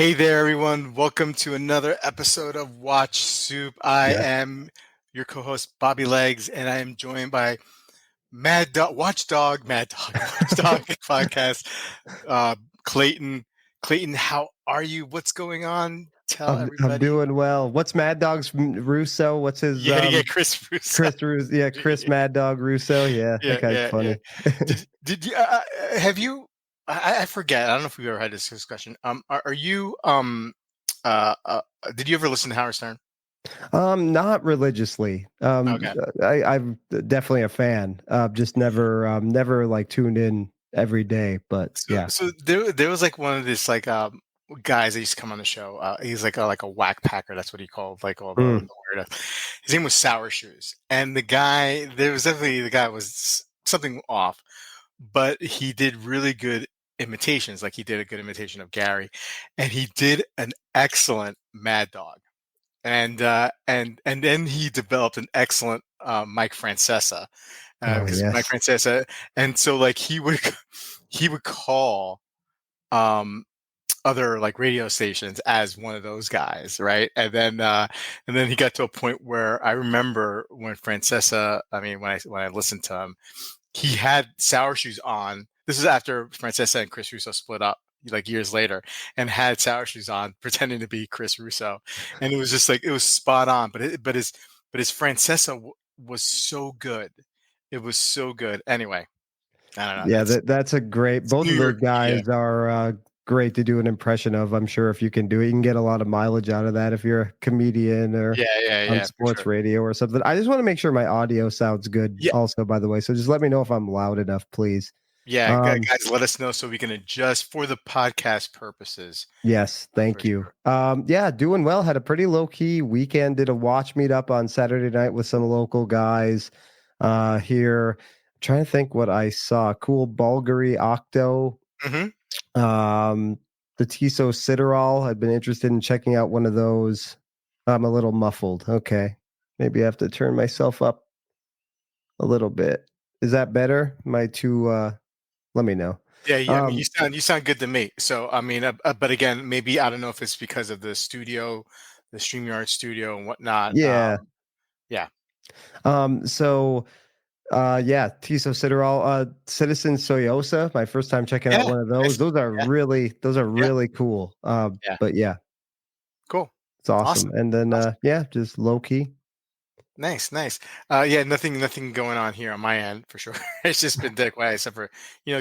Hey there, everyone. Welcome to another episode of Watch Soup. I Yeah. am your co-host, Bobby Legs, and I am joined by Mad Dog, Watchdog, Mad Dog, Watchdog podcast, uh, Clayton. Clayton, how are you? What's going on? Tell I'm everybody. doing well. What's Mad Dog's Russo? What's his Yeah, Chris Russo. Chris Russo? Yeah, Chris Mad Dog Russo. Yeah, that guy's Yeah. funny. Did you have you? I forget. I don't know if we ever had this discussion. Are you uh, uh, did you ever listen to Howard Stern? Not religiously. Okay. I'm definitely a fan. Just never like tuned in every day. But So, yeah. so there was like one of these like guys that used to come on the show. He's like a whack packer. That's what he called like all the Mm. weirdo. His name was Sour Shoes, and the guy was something off, but he did really good imitations. Like he did a good imitation of Gary, and he did an excellent Mad Dog, and then he developed an excellent Mike Francesa Oh because Mike yes. Francesa, and so like he would call um other like radio stations as one of those guys, right? And then he got to a point where I remember when Francesa, I mean when I listened to him, he had Sour Shoes on. This is after Francesa and Chris Russo split up like years later, and had Sour Shoes on pretending to be Chris Russo, and it was just like it was spot on. But his Francesa was so good. It was so good. Anyway, I don't know. Yeah, that's a great. It's Both New of those York media. guys are great to do an impression of. I'm sure if you can do it, you can get a lot of mileage out of that if you're a comedian or on Yeah, for sports sure. radio or something. I just want to make sure my audio sounds good. Yeah, Also, by the way, so just let me know if I'm loud enough, please. yeah, Um, guys, let us know so we can adjust for the podcast purposes yes, for thank you. sure. Yeah, doing well. Had a pretty low key weekend. Did a watch meetup on Saturday night with some local guys here. Trying to think what I saw. Cool Bulgari Octo. Hmm. Um, the Tiso Citarol. I'd been interested in checking out one of those. I'm a little muffled. Okay. Maybe I have to turn myself up a little bit. Is that better? Am I too let me know. Yeah. I mean, you Um sound good to me. So I mean, but again, maybe I don't know if it's because of the studio, the StreamYard studio and whatnot. yeah. Yeah, So yeah, Tiso Citarol, Citizen Soyosa, my first time checking out yeah, one of those. nice. Those are Yeah, really cool. yeah, But yeah, cool, it's awesome. awesome, And then awesome. yeah, just low key. Nice. Yeah, nothing going on here on my end for sure. It's just been dead quiet except for,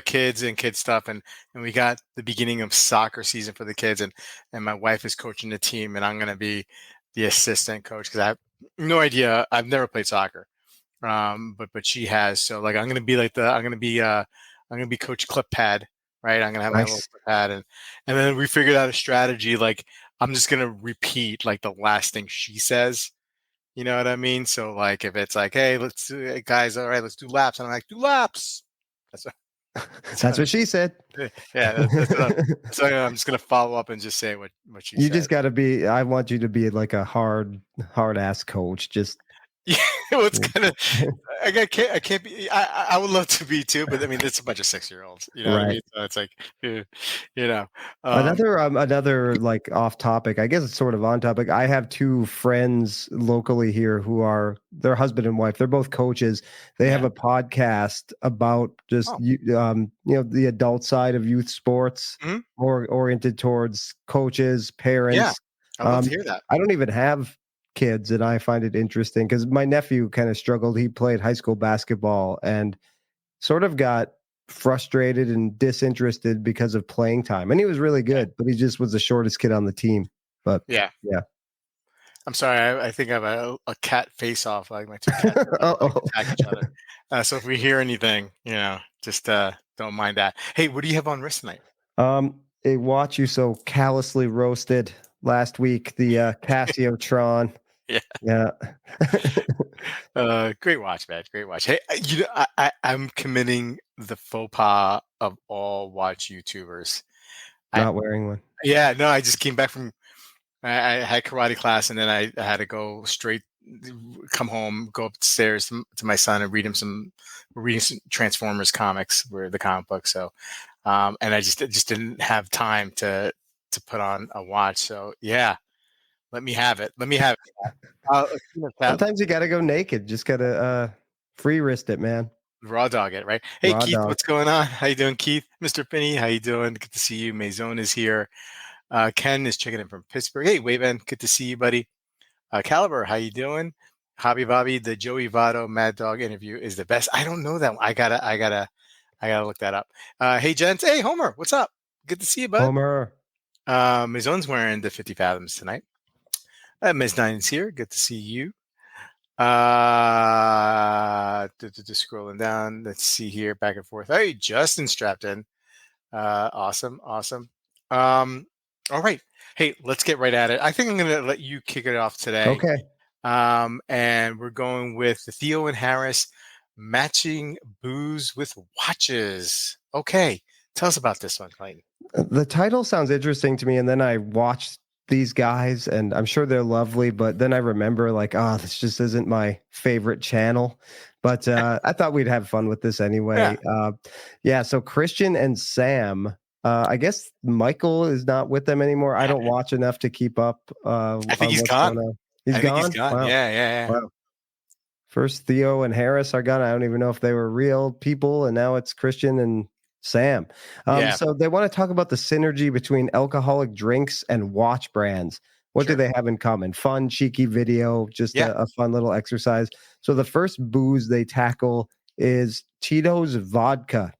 kids and kid stuff. And we got the beginning of soccer season for the kids and my wife is coaching the team and I'm going to be the assistant coach because I have no idea. I've never played soccer. But she has. So like, I'm going to be coach clip pad, right? I'm going to have my little Nice. clip pad and then we figured out a strategy. Like I'm just going to repeat like the last thing she says. You know what I mean? So like if it's like, hey, let's do it, guys, all right, let's do laps. And I'm like, do laps. That's what, that's That's what, what she said. yeah, that's what I'm just gonna follow up and just say what she You said. just got to be. I want you to be like a hard ass coach. Just Yeah, well, it's kind of I can't be. I would love to be too, but I mean, it's a bunch of 6-year-olds. You know what I right. mean? So it's like, you know, um, Another like off topic. I guess it's sort of on topic. I have two friends locally here who are they're husband and wife. They're both coaches. They have yeah. a podcast about just Oh, the adult side of youth sports, mhm, more oriented towards coaches, yeah. parents. I'd love to Um, hear that. I don't even have kids, and I find it interesting because my nephew kind of struggled. He played high school basketball and sort of got frustrated and disinterested because of playing time. And he was really Yeah, good, but he just was the shortest kid on the team. But yeah. yeah. I'm sorry. I think I have a cat face off. Like my two cats like Uh-oh. attack each other. So if we hear anything, just don't mind that. Hey, what do you have on wrist tonight? A watch you so callously roasted last week, the Casio-tron. Yeah. Yeah. Great watch, man. Great watch. Hey, I'm committing the faux pas of all watch YouTubers. I Not wearing one. Yeah, no, I just came back from I had karate class and then I had to go straight come home, go upstairs to my son and we're reading some Transformers comics, were the comic book. So and I just didn't have time to to put on a watch. So yeah, let me have it. Let me have it. Let's see what's that. Sometimes you got to go naked. Just got to free wrist it, man. Raw dog it, right? Hey Raw Keith, dog. what's going on? How you doing, Keith? Mr. Finney, how you doing? Good to see you. Maison is here. Ken is checking in from Pittsburgh. Hey, Waven, good to see you, buddy. Caliber, how you doing? Hobby Bobby, the Joey Votto Mad Dog interview is the best. I don't know that one. I gotta look that up. Hey, gents. Hey, Homer, what's up? Good to see you, bud. Homer. Maison's wearing the 50 Fathoms tonight. Ms. Nine's here. Good to see you. Just scrolling down. Let's see here, back and forth. Hey, Justin strapped in. Awesome. All right. Hey, let's get right at it. I think I'm going to let you kick it off today. Okay. And we're going with the Theo and Harris matching booze with watches. Okay. Tell us about this one, Clayton. The title sounds interesting to me, and then I watched these guys, and I'm sure they're lovely, but then I remember like, this just isn't my favorite channel. But I thought we'd have fun with this anyway. Yeah. So Christian and Sam. I guess Michael is not with them anymore. I don't watch enough to keep up. I think he's gone. He's I gone. Think he's gone. Wow. Yeah. Wow. First Theo and Harris are gone. I don't even know if they were real people, and now it's Christian and Sam. So they want to talk about the synergy between alcoholic drinks and watch brands. What do they have in common? Fun, cheeky video, just a fun little exercise. So the first booze they tackle is Tito's vodka.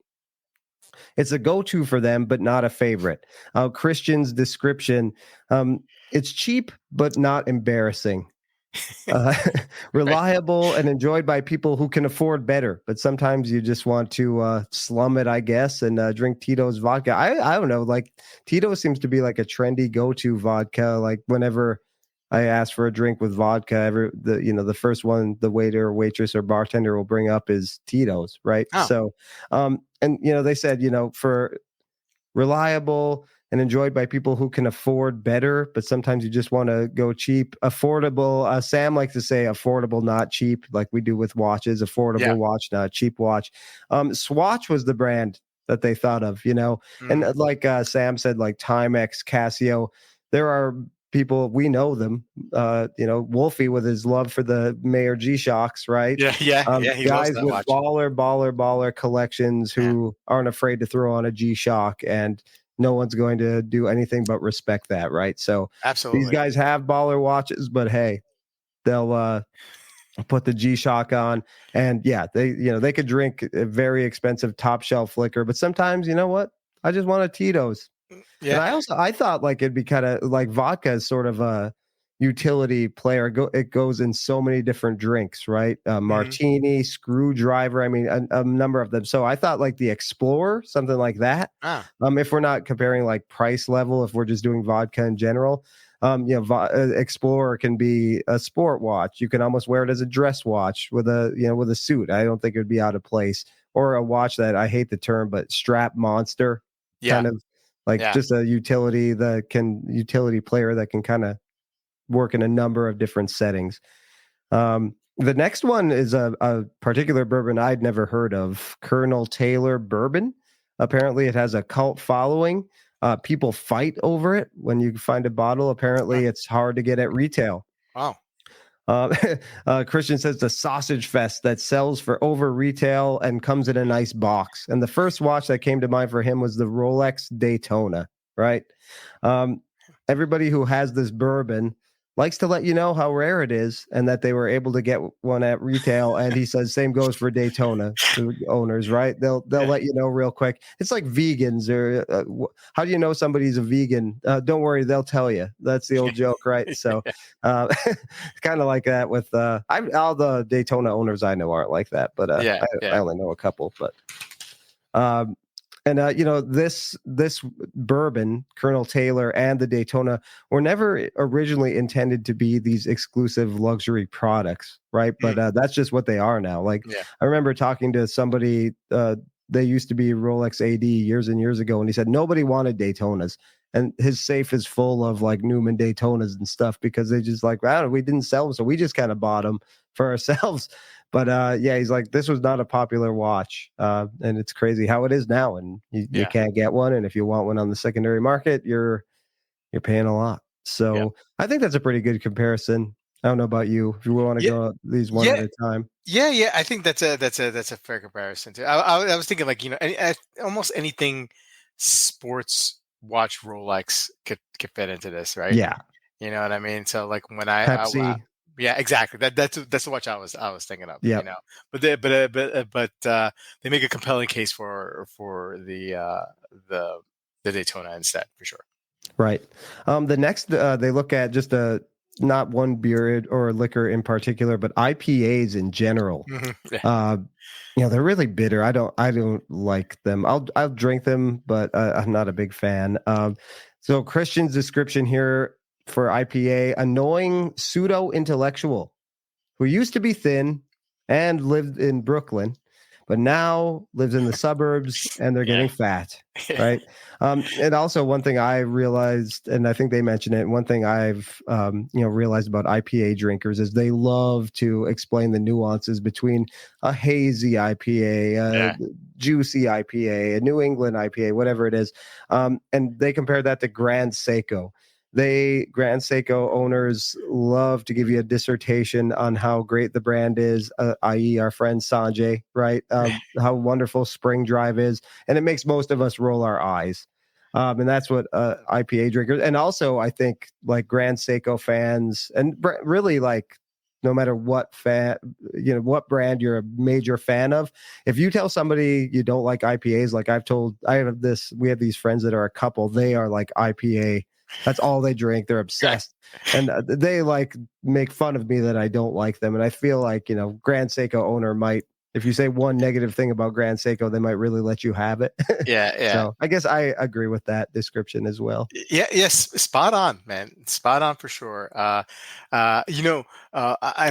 It's a go-to for them, but not a favorite. Christian's description, it's cheap, but not embarrassing. Reliable and enjoyed by people who can afford better, but sometimes you just want to slum it, I guess, and drink Tito's vodka. I don't know, like Tito seems to be like a trendy go-to vodka. Like whenever I ask for a drink with vodka, the first one the waiter or waitress or bartender will bring up is Tito's, right? So and they said, for reliable and enjoyed by people who can afford better, but sometimes you just want to go cheap. Affordable. Sam likes to say affordable, not cheap, like we do with watches. Affordable watch, not cheap watch. Swatch was the brand that they thought of, and like Sam said, like Timex, Casio. There are people, we know them, Wolfie with his love for the Mayer G-Shocks, right? He guys loves that with watch. baller collections who aren't afraid to throw on a G-Shock, and no one's going to do anything but respect that, right? So absolutely, these guys have baller watches, but hey, they'll put the G-Shock on, and they could drink a very expensive top shelf liquor, but sometimes, you know what? I just want a Tito's. Yeah. And I thought like it'd be kind of like vodka is sort of a utility player. It goes in so many different drinks, right? Martini, screwdriver. I mean, a number of them. So I thought like the Explorer, something like that. If we're not comparing like price level, if we're just doing vodka in general, Explorer can be a sport watch. You can almost wear it as a dress watch with a suit. I don't think it would be out of place. Or a watch that, I hate the term, but strap monster kind of. Like just a utility player that can kind of work in a number of different settings. The next one is a particular bourbon I'd never heard of, Colonel Taylor bourbon. Apparently it has a cult following. People fight over it. When you find a bottle, apparently it's hard to get at retail. Wow. Christian says the sausage fest that sells for over retail and comes in a nice box. And the first watch that came to mind for him was the Rolex Daytona, right? Everybody who has this bourbon likes to let you know how rare it is and that they were able to get one at retail. And he says same goes for Daytona owners, right? They'll let you know real quick. It's like vegans or how do you know somebody's a vegan? Don't worry, they'll tell you. That's the old joke, right? So it's kind of like that with all the Daytona owners I know aren't like that, but I only know a couple. But this bourbon, Colonel Taylor and the Daytona, were never originally intended to be these exclusive luxury products, right? But that's just what they are now. Like I remember talking to somebody, they used to be Rolex AD years and years ago, and he said nobody wanted Daytonas. And his safe is full of like Newman Daytonas and stuff because they just like, we didn't sell them, so we just kind of bought them for ourselves. But he's like, this was not a popular watch, and it's crazy how it is now, and you can't get one. And if you want one on the secondary market, you're You're paying a lot. Yeah. So I think that's a pretty good comparison. I don't know about you. If you want to Yeah. go these one at Yeah. a time. Yeah. I think that's a fair comparison too. I was thinking like almost anything sports watch Rolex could fit into this, right? Yeah. You know what I mean? So like when Pepsi. yeah, exactly. That's the watch I was thinking of. Yep. But they make a compelling case for the the Daytona instead for sure. Right. The next, they look at just not one beer or liquor in particular, but IPAs in general. Yeah, Uh, they're really bitter. I don't like them. I'll drink them, but I'm not a big fan. So Christian's description here for IPA: annoying pseudo intellectual who used to be thin and lived in Brooklyn, but now lives in the suburbs and they're yeah, getting fat. Right. And also one thing I realized, and I think they mentioned it, one thing I've realized about IPA drinkers is they love to explain the nuances between a hazy IPA, a yeah, juicy IPA, a New England IPA, whatever it is. And they compare that to Grand Seiko. Grand Seiko owners love to give you a dissertation on how great the brand is, i.e., our friend Sanjay, right? How wonderful Spring Drive is, and it makes most of us roll our eyes. And that's what IPA drinkers, and also I think like Grand Seiko fans, and really like no matter what what brand you're a major fan of, if you tell somebody you don't like IPAs, like we have these friends that are a couple, they are like IPA. That's all they drink. They're obsessed, and they like make fun of me that I don't like them. And I feel like Grand Seiko owner might, if you say one negative thing about Grand Seiko, they might really let you have it. yeah. So I guess I agree with that description as well. Yes, spot on, man. Spot on for sure. And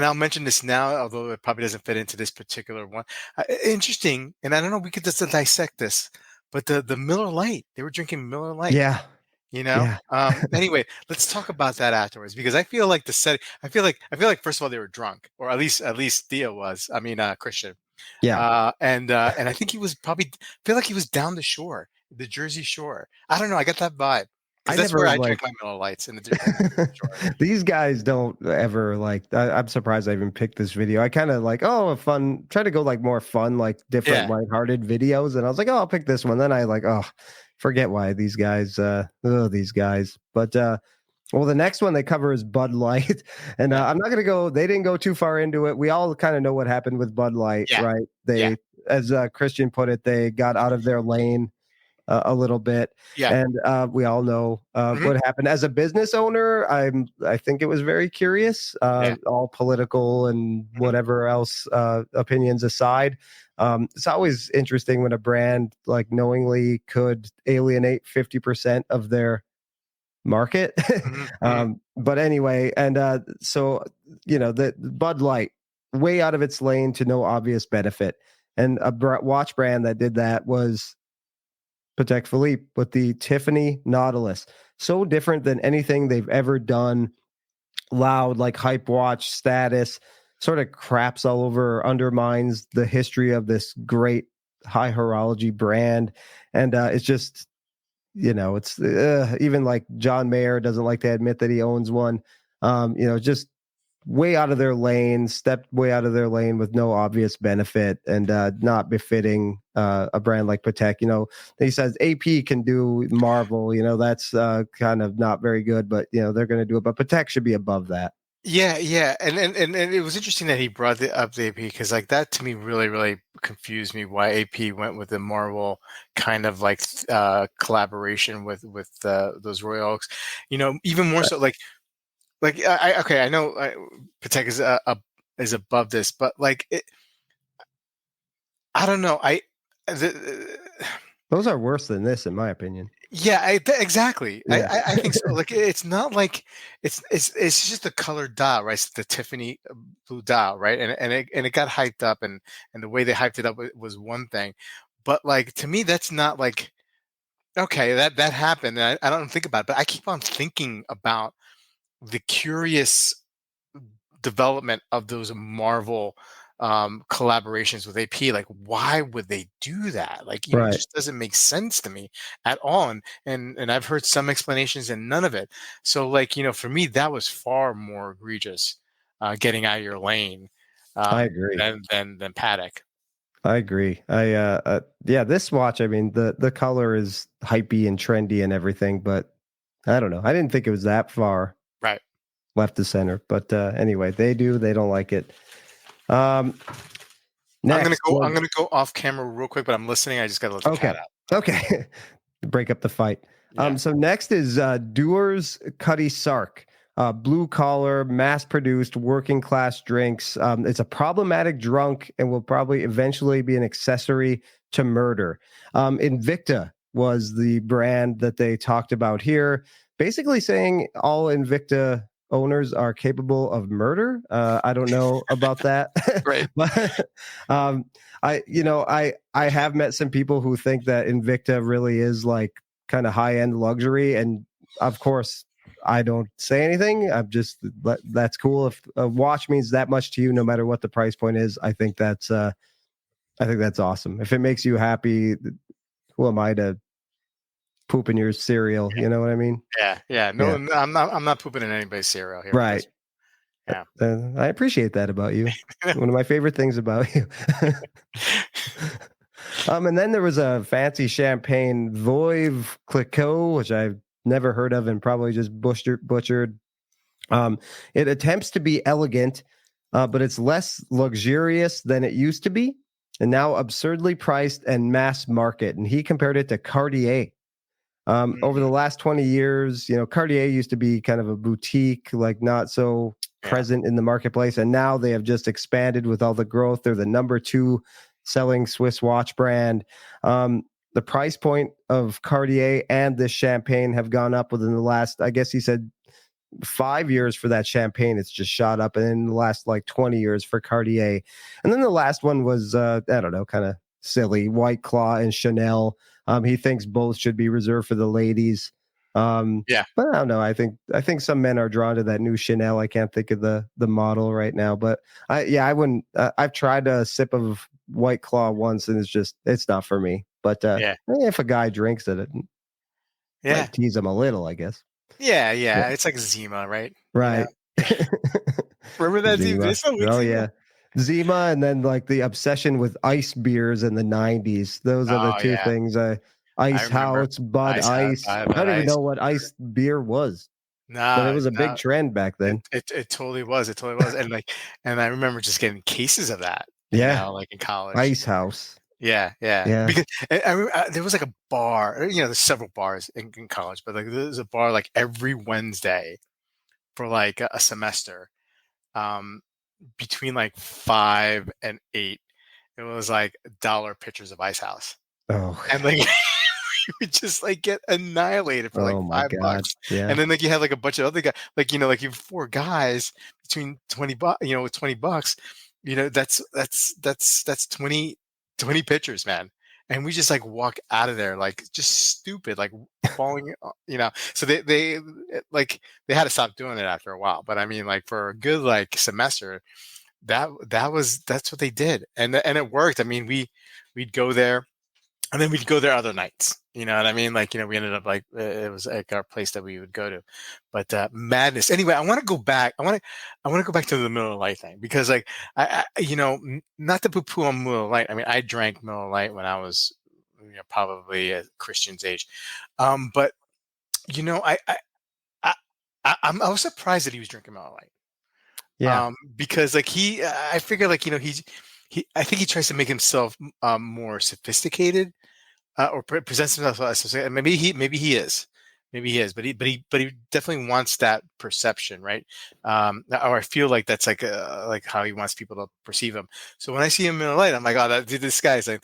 I'll mention this now, although it probably doesn't fit into this particular one. Interesting, and I don't know, we could just dissect this, but the Miller Lite, they were drinking Miller Lite. Yeah, yeah, Anyway, let's talk about that afterwards because I feel like the setting. I feel like first of all they were drunk, or at least Theo was. I mean, Christian. yeah. And I think he was probably feel like he was down the shore, the Jersey Shore. I don't know. I got that vibe because I that's where never I drank like my Miller Lights in the Jersey Shore. these guys don't ever like. I'm surprised I even picked this video. I kind of like, a fun, try to go like more fun, like different Yeah. lighthearted videos. And I was like, I'll pick this one. Then I like, forget why these guys, these guys. But well, the next one they cover is Bud Light. And Yeah. I'm not going to go, they didn't go too far into it. We all kind of know what happened with Bud Light, Yeah. right? Yeah. They, as Christian put it, they got out of their lane a little bit, Yeah. and we all know Hmm. what happened. As a business owner, I think it was very curious. Yeah. All political and Hmm. whatever else opinions aside, it's always interesting when a brand like knowingly could alienate 50% of their market. Hmm. Hmm. But anyway, and so the Bud Light way out of its lane to no obvious benefit, and a watch brand that did that was Patek Philippe with the Tiffany Nautilus. So different than anything they've ever done. Loud, like hype watch status, sort of craps all over, undermines the history of this great high horology brand. And it's just, it's even like John Mayer doesn't like to admit that he owns one. Just way out of their lane, stepped way out of their lane with no obvious benefit, and not befitting a brand like Patek. He says AP can do Marvel. That's kind of not very good, but they're going to do it. But Patek should be above that. Yeah, yeah, and it was interesting that he brought up the AP because like that to me really really confused me why AP went with the Marvel kind of like collaboration with those Royal Oaks, even more so like okay, I know Patek is above this, but like I don't know, the, Those are worse than this, in my opinion. yeah, exactly. I, Yeah, I I think so. Like it's not like it's just the colored dial, right? It's the Tiffany blue dial, right? And it got hyped up, and the way they hyped it up was one thing, but like to me, that's not like okay, that happened. And I don't think about it, but I keep on thinking about the curious development of those Marvel collaborations with AP. Like, why would they do that? Like, it Right. just doesn't make sense to me at all. And I've heard some explanations and none of it. So, like, for me, that was far more egregious, getting out of your lane, I agree. than Paddock. I agree. Yeah, this watch, I mean, the color is hypey and trendy and everything, but I don't know. I didn't think it was that far Right. left to center. But anyway, they don't like it. Um, next I'm was gonna go off camera real quick, but I'm listening. I just gotta let the cat okay. out. Okay. Break up the fight. Yeah. So next is Dewar's Cuddy Sark. Blue collar, mass produced, working class drinks. It's a problematic drunk and will probably eventually be an accessory to murder. Invicta was the brand that they talked about here, basically saying all Invicta owners are capable of murder. I don't know about that, Right. but I have met some people who think that Invicta really is like kind of high end luxury, and of course I don't say anything. I'm just that's cool. If a watch means that much to you, no matter what the price point is, I think that's awesome. If it makes you happy, who am I to poop in your cereal? You know what I mean? Yeah. Yeah. No, Yeah. no, I'm not pooping in anybody's cereal here. Right. That's yeah. I appreciate that about you. One of my favorite things about you. And then there was a fancy champagne Voive Clicquot, which I've never heard of and probably just butchered. It attempts to be elegant, but it's less luxurious than it used to be, and now absurdly priced and mass market. And he compared it to Cartier. Over the last 20 years, Cartier used to be kind of a boutique, like not so Yeah. present in the marketplace. And now they have just expanded with all the growth. They're the number 2 selling Swiss watch brand. The price point of Cartier and this champagne have gone up within the last, I guess he said 5 years for that champagne. It's just shot up. And in the last like 20 years for Cartier. And then the last one was, I don't know, kind of silly, White Claw and Chanel. He thinks both should be reserved for the ladies. Yeah. But I don't know. I think some men are drawn to that new Chanel. I can't think of the model right now, but I wouldn't. I've tried a sip of White Claw once, and it's not for me. But Yeah. if a guy drinks it Yeah. might tease him a little, I guess. Yeah. Yeah. Yeah. It's like Zima, right? Right. Remember that Zima? Zima. It's so weird, Oh Zima. yeah. Zima, and then like the obsession with ice beers in the 90s. Those are the Oh two yeah. things. I Ice remember House, Bud Ice Hot, Ice. I don't Bud even Ice. know what ice beer was, but it No, was a big no. trend back then. It totally was. It totally was. And I remember just getting cases of that, Yeah. like in college. Ice House. Yeah, yeah. Yeah. Because there was like a bar. There's several bars in college, but like there's a bar like every Wednesday for like a semester, um, between like 5 and 8. It was like dollar pitchers of Ice House, Oh. and like you would just like get annihilated for like Oh my God. $5. Yeah. And then like you had like a bunch of other guys, like you have 4 guys between 20 bucks, with $20, that's 20 pitchers, man. And we just like walk out of there like just stupid, like falling, so like they had to stop doing it after a while. But I mean, like for a good like semester, that's what they did. And it worked. I mean, we'd go there, and then we'd go there other nights. You know what I mean? Like, we ended up like, it was like our place that we would go to. But madness. Anyway, I want to go back. I want to go back to the Miller Lite thing, because like not to poo-poo on Miller Lite. I mean, I drank Miller Lite when I was probably a Christian's age. But I was surprised that he was drinking Miller Lite. Yeah. Because like I figure like I think he tries to make himself more sophisticated, or presents himself as sophisticated. Maybe he is, but he definitely wants that perception, right? Or I feel like that's like how he wants people to perceive him. So when I see him in the light, I'm like, oh, this guy's in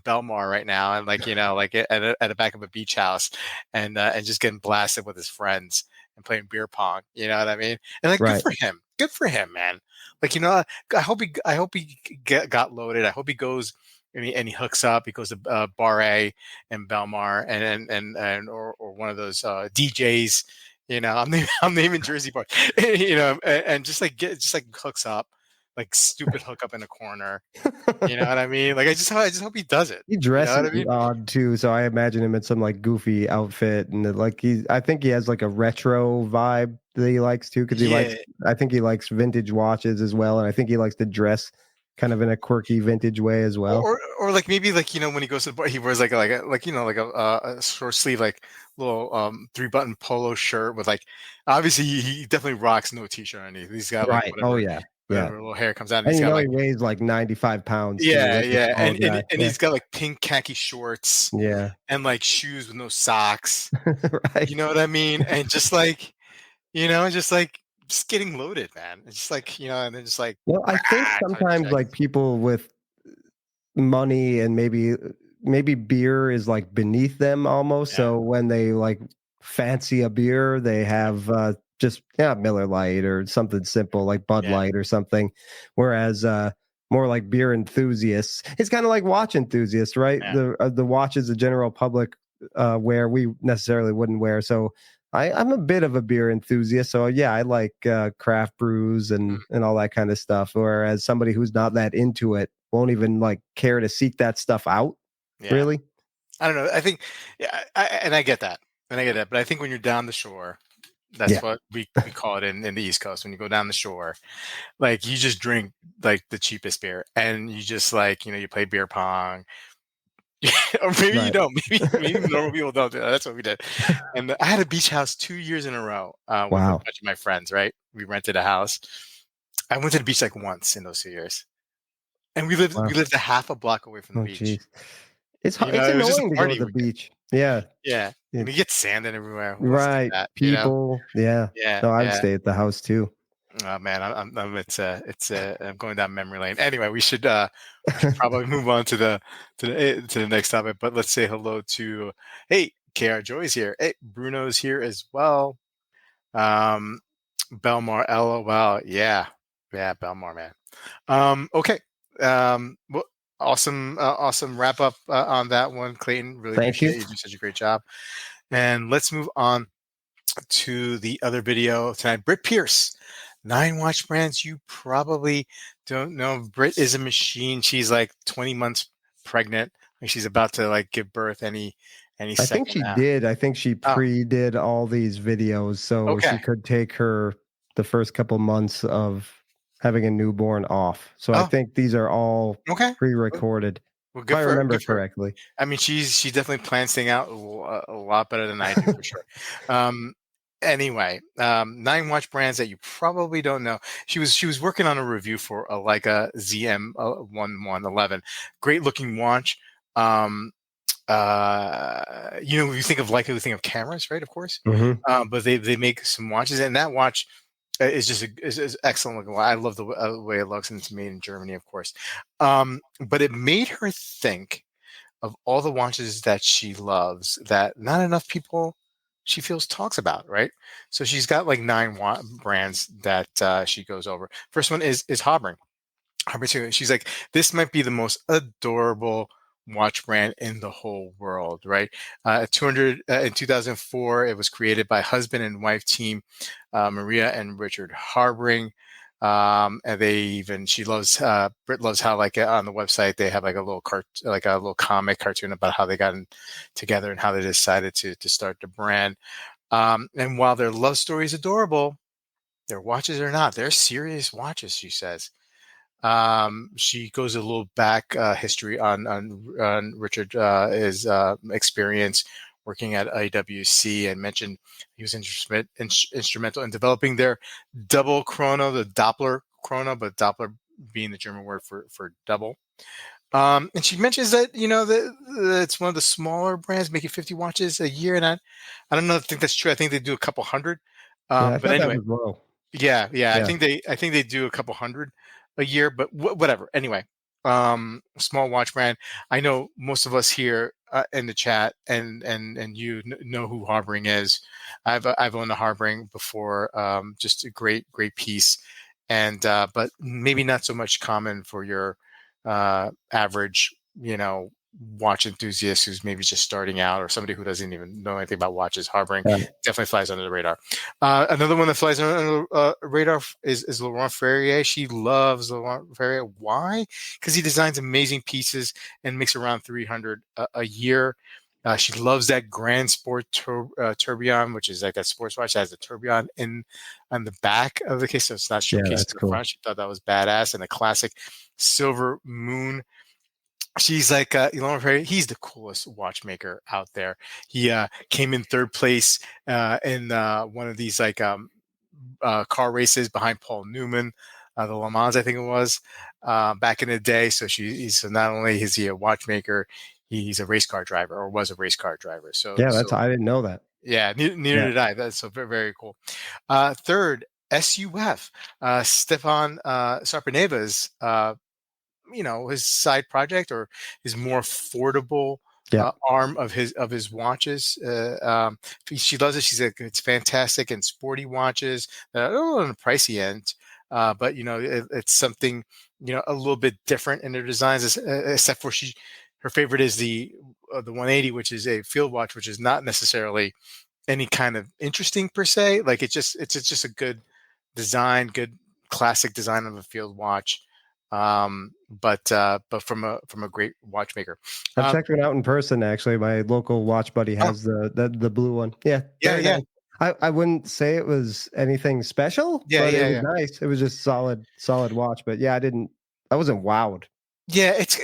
Belmar right now, and like like at the back of a beach house, and just getting blasted with his friends and playing beer pong. You know what I mean? And like, Right. good for him, man. Like, I hope he got loaded. I hope he goes and he hooks up. He goes to Bar A and Belmar or one of those DJs. I'm naming Jersey bars. And just like hooks up, like stupid hookup in a corner. You know what I mean? Like I just hope he does it. He You know what dresses I mean? odd too, so I imagine him in some like goofy outfit, and like I think he has like a retro vibe that he likes too, because he likes. Yeah. I think he likes vintage watches as well, and I think he likes to dress kind of in a quirky vintage way as Or, well. or, or like maybe like when he goes to the bar, he wears like like a short sleeve like little 3-button polo shirt with like obviously he definitely rocks no t-shirt underneath. He's got like Right. Oh yeah. Yeah. whatever little hair comes out and And he's you got know he like weighs like 95 pounds too, yeah like a yeah tall guy. and Yeah. he's got like pink khaki shorts Yeah. and like shoes with no socks. You know Right. what I mean? And just like just getting loaded, man. It's just like and then just like Well, I think type sometimes chicks. like people with money and maybe beer is like beneath them almost. Yeah, So when they like fancy a beer, they have just Miller Lite or something simple like Bud yeah, Light or something. Whereas more like beer enthusiasts, it's kind of like watch enthusiasts, right? yeah, The watches the general public wear, we necessarily wouldn't wear. So I'm a bit of a beer enthusiast, so yeah, I like craft brews mm, and all that kind of stuff. Whereas somebody who's not that into it won't even like care to seek that stuff out. yeah. Really? I don't know. I think, yeah, and I get that, but I think when you're down the shore, that's Yeah. what we call it in the East Coast. When you go down the shore, like you just drink like the cheapest beer, and you just like you play beer pong, or maybe you Right. don't. Maybe normal people don't do that. That's what we did. And I had a beach house 2 years in a row with a Wow. bunch of my friends. Right, we rented a house. I went to the beach like once in those 2 years, and we Wow. lived a half a block away from the Oh, beach. geez. It's It was just a annoying to go to party the weekend. beach. Yeah. Yeah, and It, you get sand everywhere. Who wants to do right. that? People. Yeah. Yeah, No, I would yeah. stay at the house too. Oh man, I'm going down memory lane. Anyway, we should probably move on to the next topic. But let's say hello to hey, KR Joy's here. Hey, Bruno's here as well. Um, Belmar, LOL. Yeah, yeah, Belmar, man. Okay. Well, awesome wrap up on that one, Clayton. Really Thank appreciate you. it. You do such a great job. And let's move on to the other video tonight. Britt Pearce, 9 watch brands you probably don't know. Britt is a machine. She's like 20 months pregnant. Like she's about to like give birth any I think second she now. did. I think she Oh, pre-did all these videos so okay. she could take the first couple months of having a newborn off. So I Oh, think these are all okay. pre-recorded, Well, if I remember good for her. correctly. I mean, she definitely plans things out a lot better than I do for sure. Um, anyway, 9 watch brands that you probably don't know. She was working on a review for a Leica ZM 1111. Great looking watch. Um, when you think of Leica, you think of cameras, right? Of course, Hmm. but they make some watches, and that watch is just is excellent looking. I love the way it looks, and it's made in Germany, of course. But it made her think of all the watches that she loves that not enough people she feels talks about, right? So she's got like 9 brands that she goes over. First one is Habring. She's like, this might be the most adorable watch brand in the whole world, right? 200 in 2004, it was created by husband and wife team Maria and Richard Harbring. And she loves Britt loves how like on the website they have like a little like a little comic cartoon about how they got together and how they decided to start the brand. And while their love story is adorable, their watches are not. They're serious watches, she says. She goes a little back history on Richard his experience working at IWC and mentioned he was instrumental in developing their double chrono, the Doppler chrono, but Doppler being the German word for double. And she mentions that that it's one of the smaller brands making 50 watches a year, and I don't know. I think that's true. I think they do a couple hundred. Yeah, I But thought that anyway, was low. yeah. Yeah. I think they do a couple hundred a year, but whatever. Anyway, small watch brand. I know most of us here in the chat and know who Harbring is. I've owned a Harbring before. Just a great piece, and but maybe not so much common for your average watch enthusiast who's maybe just starting out, or somebody who doesn't even know anything about watches, harboring definitely flies under the radar. Another one that flies under the radar is Laurent Ferrier. She loves Laurent Ferrier. Why? Because he designs amazing pieces and makes around 300 a year. She loves that Grand Sport tourbillon, which is like that sports watch that has the tourbillon in on the back of the case, so it's not showcased in that's the cool. front. She thought that was badass, and the classic silver moon. She's like, Elon Ferrari, he's the coolest watchmaker out there. He came in third place in one of these like car races behind Paul Newman, the Le Mans, I think it was, back in the day. So so not only is he a watchmaker, he's a race car driver, or was a race car driver. So I didn't know that. yeah, neither did I. That's so very, very cool. Third, SUF, Stefan Sarpaneva's his side project, or his more affordable arm of his watches. She loves it. She's like, it's fantastic and sporty watches that are on the pricey end, but it's something a little bit different in their designs. Except for her favorite is the 180, which is a field watch, which is not necessarily any kind of interesting per se. Like it's just a good design, good classic design of a field watch. But from a great watchmaker. I've checked it out in person. Actually, my local watch buddy has the blue one. Yeah, very nice. I wouldn't say it was anything special, but it was nice. It was just solid watch. But yeah, I wasn't wowed. Yeah, it's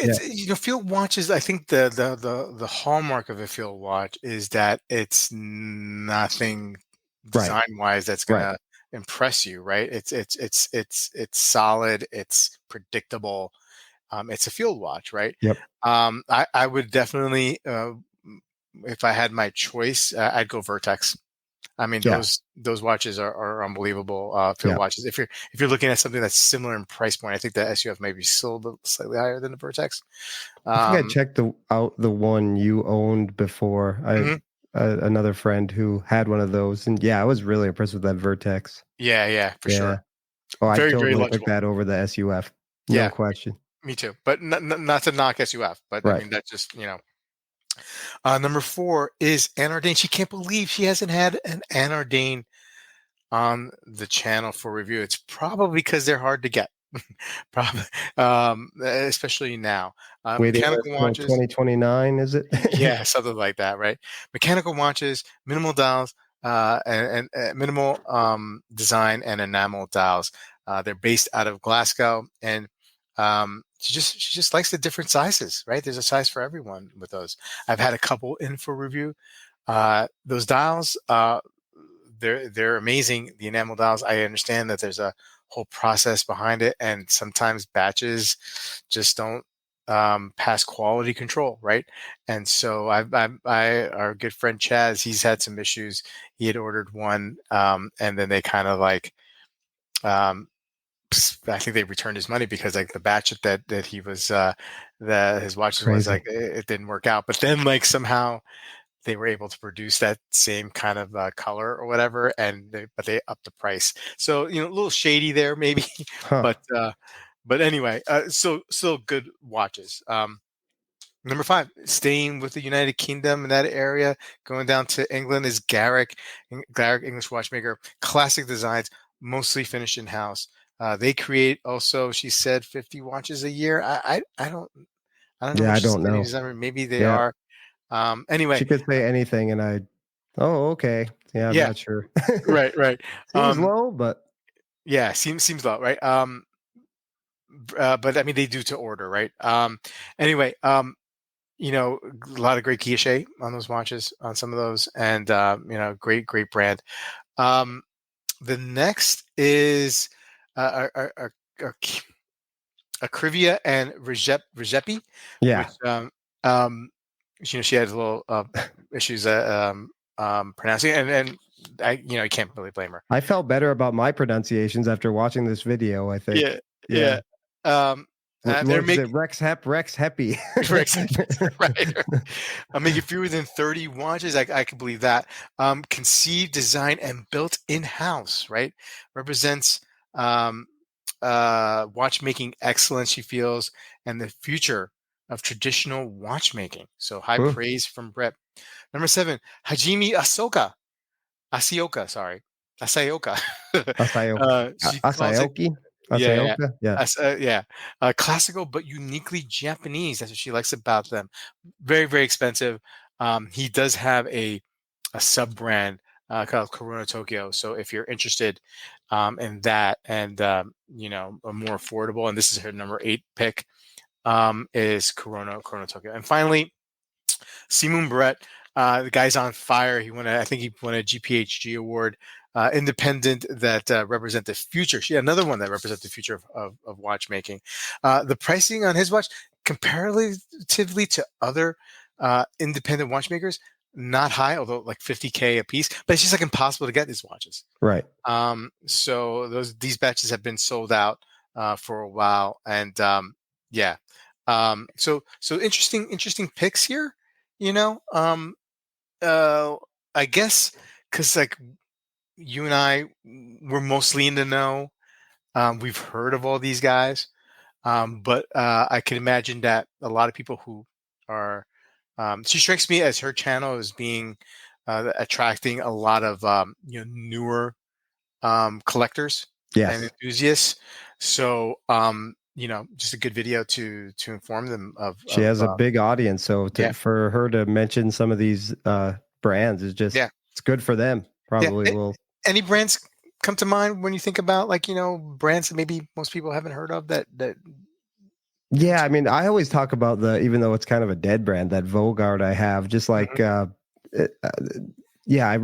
field watches. I think the hallmark of a field watch is that it's nothing design wise that's gonna impress you, right? It's solid, it's predictable. It's a field watch, right? Yep. I would definitely, if I had my choice, I'd go Vertex. I mean, those watches are unbelievable field watches. If you're looking at something that's similar in price point, I think the SUF may be still slightly higher than the Vertex. I think I checked out the one you owned before. Another friend who had one of those, and I was really impressed with that Vertex. Yeah, for sure. Oh, I totally took that over the SUF. No question. Me too. But not to knock SUF, but I mean that's just Number 4 is Anardane. She can't believe she hasn't had an Anardane on the channel for review. It's probably because they're hard to get. Probably, especially now. Mechanical watches, 2029, is it? Yeah, something like that, right? Mechanical watches, minimal dials, and minimal design and enamel dials. They're based out of Glasgow, and she just likes the different sizes, right? There's a size for everyone with those. I've had a couple in for review. Those dials, they're amazing. The enamel dials. I understand that there's a whole process behind it, and sometimes batches just don't pass quality control, right? And so our good friend Chaz, he's had some issues. He had ordered one, and then they kind of like. I think they returned his money because like the batch that he was that his watches was like it didn't work out. But then like somehow they were able to produce that same kind of color or whatever, but they upped the price. So a little shady there maybe, but anyway, still good watches. Number 5, staying with the United Kingdom in that area, going down to England is Garrick English watchmaker. Classic designs, mostly finished in house. They create also, she said, 50 watches a year. I don't know. I don't know. Maybe they are. Anyway, she could say anything, and okay. Yeah, I'm not sure. Right. Seems low, but seems low, right? But I mean, they do to order, right? Anyway, a lot of great guilloche on those watches, on some of those, and great brand. The next is Akrivia and Regepi, which she had a little issues pronouncing it, and I you can't really blame her. I felt better about my pronunciations after watching this video, I think. Yeah. They're making Rex Heppy. Right. I'm making fewer than 30 watches. I can believe that. Conceived, designed, and built in-house, right? Represents watchmaking excellence, she feels, and the future of traditional watchmaking. So high Hmm. praise from Britt. Number 7, Hajime Asioka, sorry. Asayoka. Asayoki. She calls it, Asayoki? yeah, yeah. Asayoka? Yeah. Yeah. Classical but uniquely Japanese. That's what she likes about them. Very, very expensive. He does have a sub brand called Corona Tokyo. So if you're interested in that and a more affordable, and this is her number 8 pick, is Corona Tokyo. And finally, Simon Brett, the guy's on fire. I think he won a GPHG award, independent that represent the future. She had another one that represents the future of watchmaking. The pricing on his watch, comparatively to other independent watchmakers, not high, although like 50K a piece. But it's just like impossible to get these watches. Right. So these batches have been sold out for a while, and yeah. So interesting picks here. You know, I guess because like you and I, we're mostly in the know. We've heard of all these guys, but I can imagine that a lot of people who are, she strikes me as her channel as being attracting a lot of newer collectors and Yes. enthusiasts. So just a good video to inform them She has a big audience, so yeah, for her to mention some of these brands is just yeah, it's good for them. yeah. Probably will. Any brands come to mind when you think about like brands that maybe most people haven't heard of that Yeah, I mean, I always talk about even though it's kind of a dead brand, that Vogard I have, just like, Mhm. it- uh, yeah,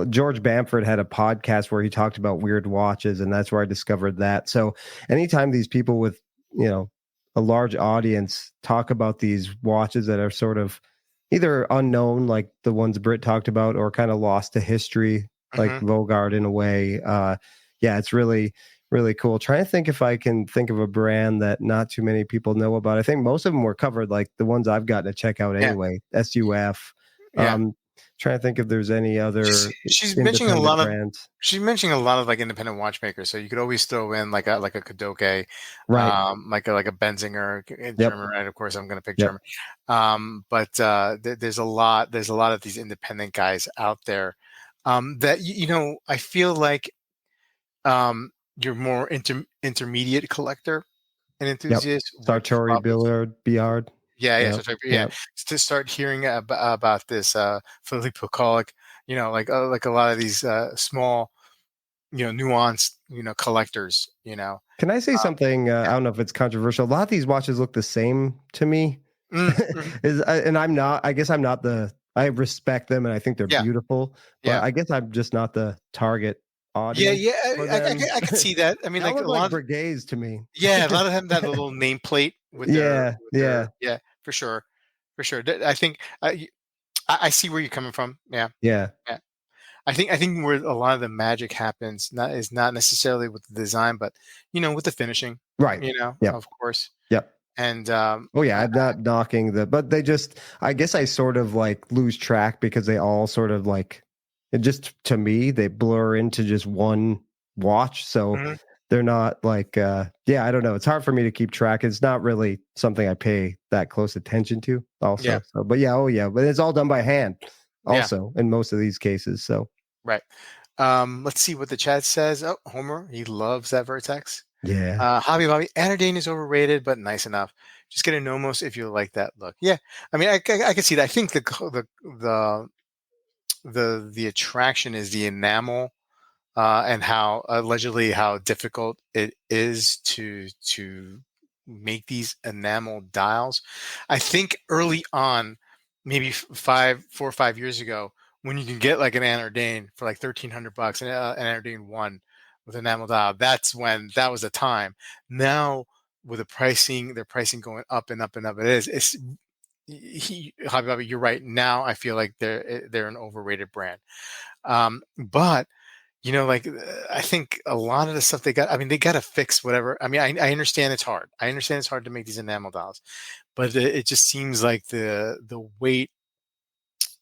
George Bamford had a podcast where he talked about weird watches, and that's where I discovered that. So anytime these people with, you know, a large audience talk about these watches that are sort of either unknown, like the ones Britt talked about, or kind of lost to history, like Mhm. Vogard in a way, yeah, it's really cool. Trying to think if I can think of a brand that not too many people know about. I think most of them were covered, like the ones I've gotten to check out Yeah. anyway. SUF. Yeah. Trying to think if there's any other She's mentioning a independent lot of brands. like independent watchmakers. So you could always throw in like a Kadoke, Right. like a Benzinger in Yep. German, right? Of course, I'm going to pick Yep. German. But there's a lot of these independent guys out there that I feel like you're more intermediate collector and Yep. enthusiast would Sartori probably. Billard. Yeah, Yep. so yeah, Yep. to start hearing about this Philippe Colic, like a lot of these small, nuanced, collectors, Can I say something? yeah. I don't know if it's controversial. A lot of these watches look the same to me. Mhm. And I'm not. I guess I'm not the. I respect them and I think they're Yeah, beautiful, but yeah, I guess I'm just not the target yeah, audience yeah. for I, them. I could see that. I mean, That like look a like lot of, brigades to me. yeah, a lot of them have a little nameplate Yeah, with their, yeah, yeah, for sure, for sure. I think I see where you're coming from. Yeah, yeah. yeah. I think where a lot of the magic happens not necessarily with the design, but with the finishing, Right. Yep. of course. Yep. And Oh yeah, I'm not knocking but they just, I guess I sort of like lose track because they all sort of like, it just to me, they blur into just one watch. So mhm, they're not like, yeah, I don't know. It's hard for me to keep track. It's not really something I pay that close attention to yeah, also. So, but yeah, oh yeah, but it's all done by hand yeah, also in most of these cases. So right. Let's see what the chat says. Oh, Homer, he loves that Vertex. yeah. Hobby Lobby, Anodine is overrated, but nice enough. Just get a Nomos if you like that look. Yeah, I mean, I can see that. I think the attraction is the enamel, and how allegedly how difficult it is to make these enamel dials. I think early on, maybe 4 or 5 years ago, when you can get like an Anardane for like $1,300, an Anardane one with enamel dial, that was the time. Now with their pricing going up and up and up, it's Hobby Lobby, you're right. Now I feel like they're an overrated brand. But like I think a lot of the stuff they got. I mean, they got to fix whatever. I mean, I understand it's hard. I understand it's hard to make these enamel dolls, but it just seems like the weight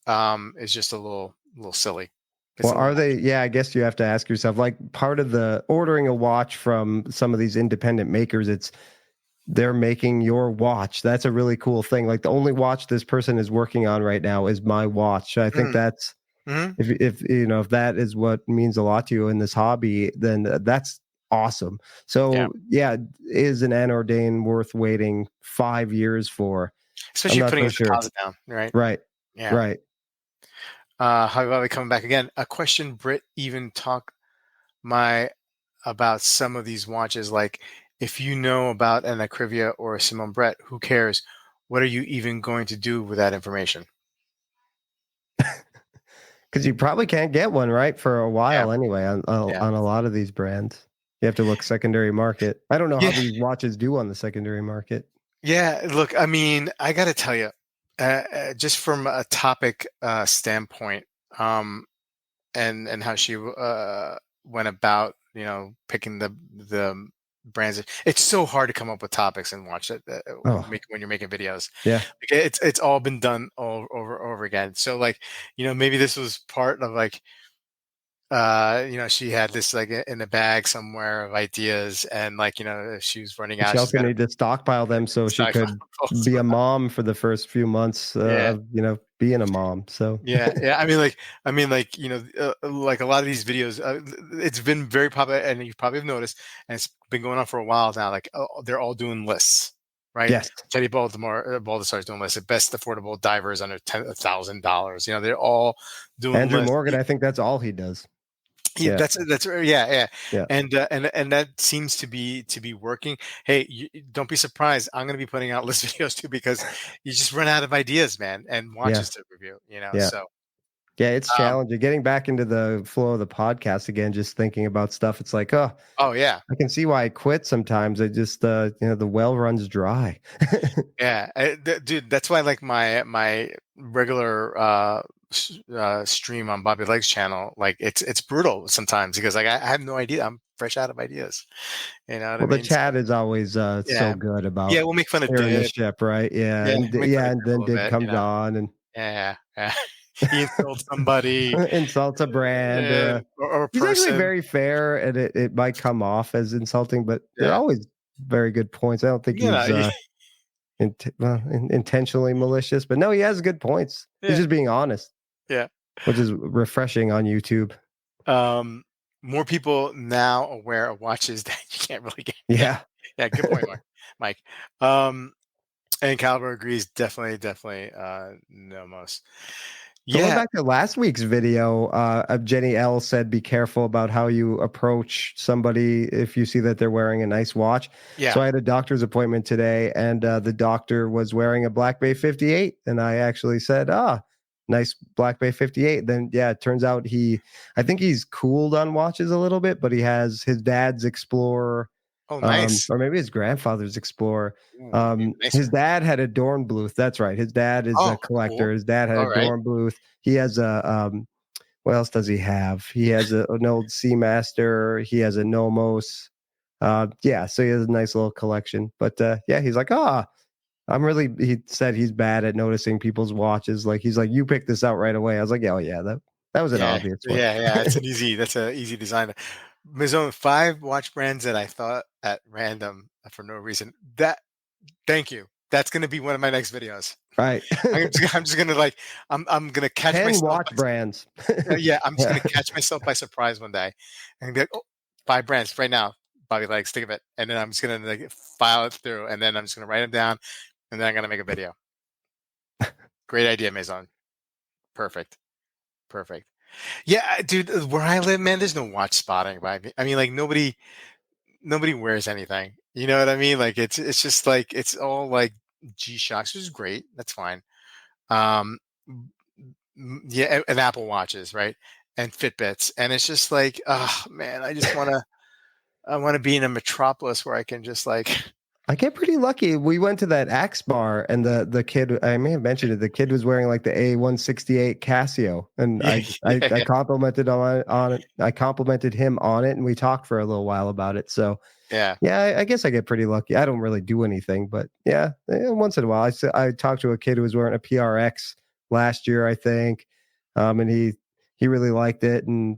is just a little silly. It's Well, a little are they? much. Yeah, I guess you have to ask yourself, like part of the ordering a watch from some of these independent makers, it's they're making your watch. That's a really cool thing. Like the only watch this person is working on right now is my watch. I think that's Mm-hmm. if if that is what means a lot to you in this hobby, then that's awesome. Yeah. So yeah, is an anordain worth waiting 5 years for? I'm Especially not putting so a sure. deposit down, right? Right. Yeah. Right. How about we coming back again? A question Britt even talk my about some of these watches. Like, if you know about an Acrivia or a Simone Brett, who cares? What are you even going to do with that information? Because you probably can't get one right for a Yeah. while anyway Yeah. on a lot of these brands. You have to look secondary market. I don't know how Yeah. these watches do on the secondary market. Yeah. Look, I mean, I got to tell you, just from a topic standpoint, um, and how she went about, picking the brands. It's so hard to come up with topics and watch it Oh when you're making videos. yeah, Like, it's all been done all over again. So like, maybe this was part of like, she had this like in a bag somewhere of ideas, and like, if she was running she out, she's also got to needed to stockpile them so she sci-fi. could be a mom for the first few months Yeah. of being a mom. So Yeah, yeah. I mean, like, like a lot of these videos, it's been very popular, and you probably have noticed, and it's been going on for a while now. Like, they're all doing lists, right? yes, Teddy Baldassar's doing lists. The best affordable divers under $1,000. They're all doing Andrew lists. Morgan. I think that's all he does. Yeah, Yeah, that's yeah, yeah, yeah, and that seems to be working. Hey, don't be surprised. I'm going to be putting out list videos too, because you just run out of ideas, man, and yeah, watches to review. yeah. So. Yeah, it's Um, challenging getting back into the flow of the podcast again. Just thinking about stuff, it's like, oh, oh yeah. I can see why I quit sometimes. I just, the well runs dry. Yeah, dude, that's why I like my regular stream on Bobby Legs channel. Like, it's brutal sometimes, because like I have no idea. I'm fresh out of ideas. You know what I Well, the mean? So chat is always so yeah, good yeah, about we'll make fun of steering the Did. ship, right? Yeah, Yeah, and we'll make fun of and Did a then little Did bit. comes on and Yeah, yeah. He insults somebody, insults a brand or a he's actually person. very fair, and it might come off as insulting, but they're Yeah, always very good points. I don't think you know, he's intentionally malicious, but no, he has good points. He's yeah, just being honest, yeah. which is refreshing on YouTube. Um, More people now aware of watches that you can't really get. Yeah, Yeah. yeah. Good point, Mike. Um, And Caliber agrees. Definitely, no most. Going Yeah, back to last week's video, Jenny L said, "Be careful about how you approach somebody if you see that they're wearing a nice watch." yeah. So I had a doctor's appointment today, and the doctor was wearing a Black Bay 58, and I actually said, "Ah, nice Black Bay 58." Then yeah, it turns out I think he's cooled on watches a little bit, but he has his dad's Explorer, Oh, nice. or maybe his grandfather's Explorer. Ooh, even His nicer. dad had a Dornbluth. That's right. His dad is a Oh, cool. collector. His dad had a All right. Dornbluth. He has a what else does he have? He has an old Seamaster. He has a Nomos. Yeah, so he has a nice little collection. But yeah, he's like, I'm really. He said he's bad at noticing people's watches. Like he's like, you picked this out right away. I was like, yeah, oh yeah, that was an Yeah, obvious one. yeah, yeah. That's an easy design. Maison, 5 watch brands that I thought at random for no reason. Thank you. That's going to be one of my next videos. Right. I'm just gonna like I'm gonna catch 10 myself. watch brands. Yeah, I'm just Yeah. gonna catch myself by surprise one day, and be like, "Oh, 5 brands right now, Bobby Legs, think of it." And then I'm just gonna like file it through, and then I'm just gonna write them down, and then I'm gonna make a video. Great idea, Maison. Perfect, perfect. Yeah, dude, where I live, man, there's no watch spotting. I mean, like nobody wears anything. You know what I mean? Like it's just like it's all like G-Shocks, which is great. That's fine. Um, yeah, and Apple Watches, right? And Fitbits, and it's just like, oh man, I want to be in a metropolis where I can just like, I get pretty lucky. We went to that Axe bar, and the kid, I may have mentioned it. The kid was wearing like the A168 Casio, and yeah, I yeah, complimented on it. I complimented him on it, and we talked for a little while about it. So yeah, yeah, I guess I get pretty lucky. I don't really do anything, but yeah, once in a while, I talked to a kid who was wearing a PRX last year, I think, and he really liked it and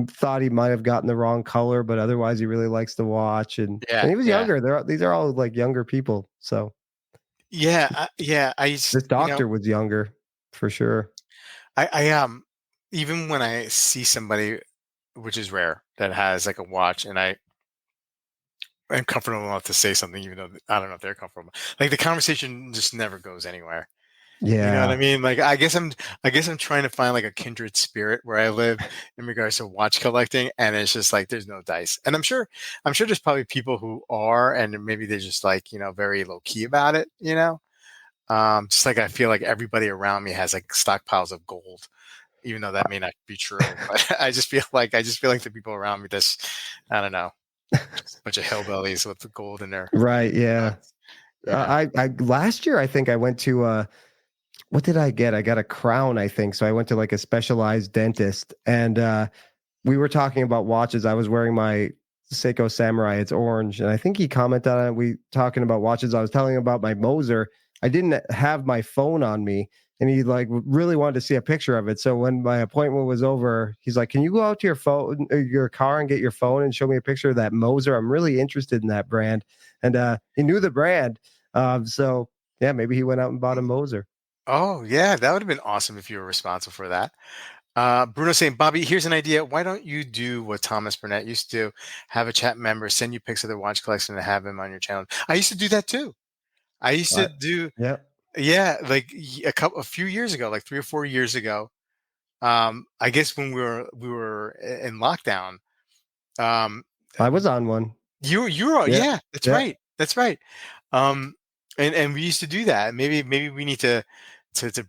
thought he might have gotten the wrong color, but otherwise he really likes the watch. And Yeah, he was yeah, younger. These are all like younger people. So yeah, yeah. this doctor was younger for sure. I even when I see somebody, which is rare, that has like a watch, and I'm comfortable enough to say something, even though I don't know if they're comfortable. Like the conversation just never goes anywhere. You know what I Yeah. mean? Like I guess I'm trying to find like a kindred spirit where I live in regards to watch collecting, and it's just like there's no dice. And I'm sure there's probably people who are, and maybe they're just like very low key about it. Just like I feel like everybody around me has like stockpiles of gold, even though that may not be true. But I just feel like the people around me, this I don't know, just a bunch of hillbillies with the gold in their Right. Yeah. nuts. Yeah. I last year I think I went to what did I get? I got a crown, I think. So I went to like a specialized dentist, and we were talking about watches. I was wearing my Seiko Samurai. It's orange, and I think he commented on it. We talking about watches. I was telling him about my Moser. I didn't have my phone on me, and he like really wanted to see a picture of it. So when my appointment was over, he's like, "Can you go out to your phone, your car, and get your phone and show me a picture of that Moser? I'm really interested in that brand." And he knew the brand, so yeah, maybe he went out and bought a Moser. Oh, yeah, that would have been awesome if you were responsible for that. Bruno saying, Bobby, here's an idea. Why don't you do what Thomas Burnett used to do? Have a chat member send you pics of their watch collection and have him on your channel. I used to do that too. I used to What? do, Yeah. yeah, like a few years ago, like 3 or 4 years ago. I guess when we were in lockdown. Um, I was on one. you were, Yeah. yeah, that's Yeah. right, that's right. Um, and we used to do that. Maybe we need to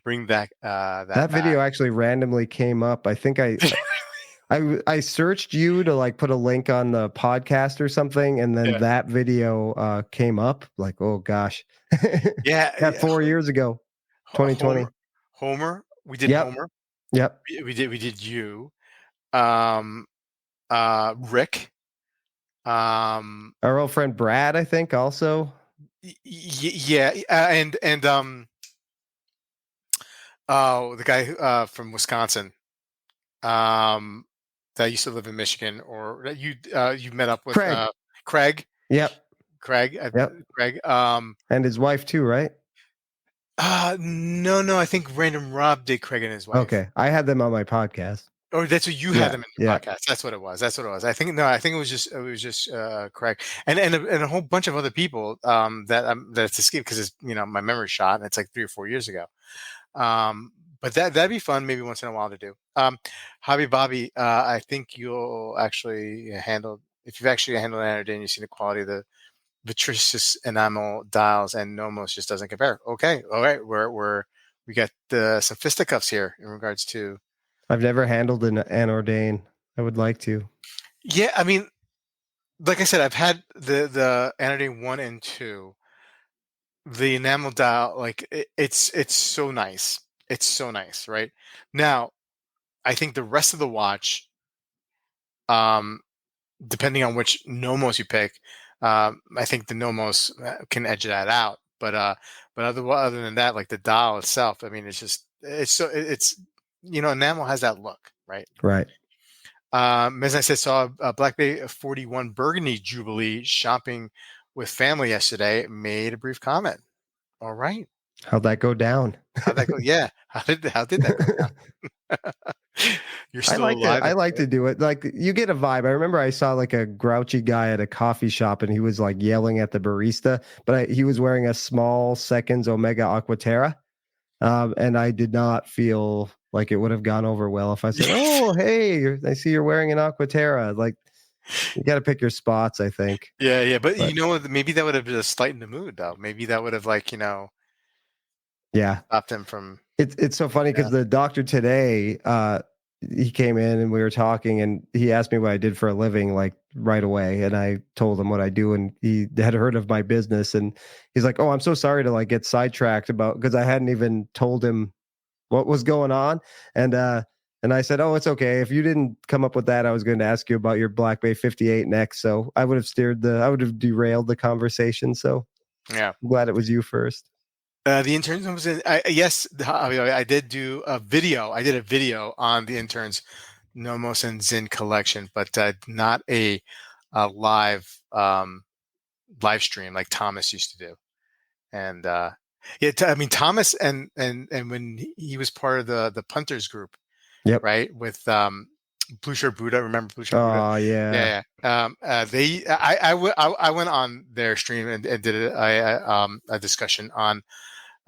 bring back that That back. video actually randomly came up. I think I searched you to like put a link on the podcast or something, and then Yeah, that video came up. Like, oh gosh, yeah, yeah, yeah. 4 years ago, Homer, 2020. Homer. We did Yep, Homer. yep. We did you. Um, Rick. Um, Our old friend Brad, I think, also. yeah, and oh, the guy from Wisconsin. Um, that used to live in Michigan, or that you met up with Craig. Craig. Yep, Craig. yep. Craig. And his wife too, right? No, no. I think Random Rob did Craig and his wife. Okay, I had them on my podcast. Or that's what you had Yeah, them in your yeah. podcast. That's what it was. That's what it was. I think no. I think it was just Craig and a whole bunch of other people that's escaped because it's my memory shot and it's like 3 or 4 years ago. But that'd be fun maybe once in a while to do. Hobby Bobby, I think you'll actually handle if you've actually handled an day and you've seen the quality of the vitreous enamel dials and Nomos just doesn't compare. Okay, all right, we got some fisticuffs here in regards to. I've never handled an anordain. I would like to. Yeah, I mean, like I said, I've had the Anodine 1 and 2. The enamel dial, like it's so nice. It's so nice, right? Now, I think the rest of the watch, um, depending on which Nomos you pick, I think the Nomos can edge that out. But other than that, like the dial itself, I mean, enamel has that look, right? Right. As I said, saw a Black Bay 41 Burgundy Jubilee shopping with family yesterday. Made a brief comment. All right, How'd that go down? how'd that go? Yeah, how did that go down? You're I still like to alive. I like to do it. Like you get a vibe. I remember I saw like a grouchy guy at a coffee shop and he was like yelling at the barista, but he was wearing a small seconds Omega Aquaterra. And I did not feel like it would have gone over well if I said, "Oh, hey, I see you're wearing an Aquaterra." Like you got to pick your spots, I think. Yeah, yeah, but But you know what? Maybe that would have just lightened the mood, though. Maybe that would have yeah, stopped him from. it's so funny because the doctor today, he came in and we were talking, and he asked me what I did for a living, like right away, and I told him what I do, and he had heard of my business, and he's like, "Oh, I'm so sorry to like get sidetracked about," because I hadn't even told him what was going on, and I said, "Oh, it's okay. If you didn't come up with that, I was going to ask you about your Black Bay 58 next." So I would have derailed the conversation. So Yeah. I'm glad it was you first. The interns was in. Yes, I did do a video. I did a video on the interns Nomos and Zin collection, but not a live stream like Thomas used to do. And yeah, I mean Thomas and when he was part of the punters group, Yep. right? With Blue Shirt Buddha. Remember Blue Shirt Buddha? Oh yeah. Yeah, yeah. I went on their stream and did a discussion on